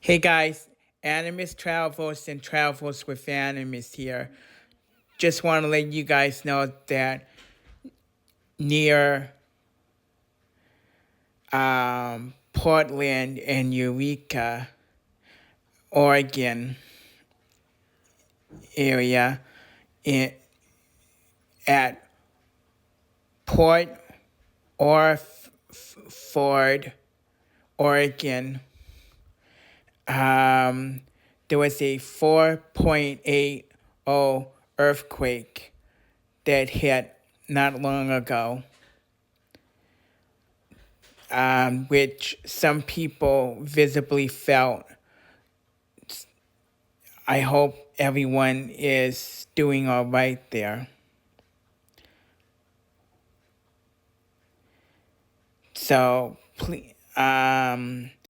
Hey guys, Animus Travels and Travels with Animus here. Just want to let you guys know that near Portland and Eureka, Oregon area, in, at Port Orford, Oregon, there was a 4.80 earthquake that hit not long ago, which some people visibly felt. I hope everyone is doing all right there. So please,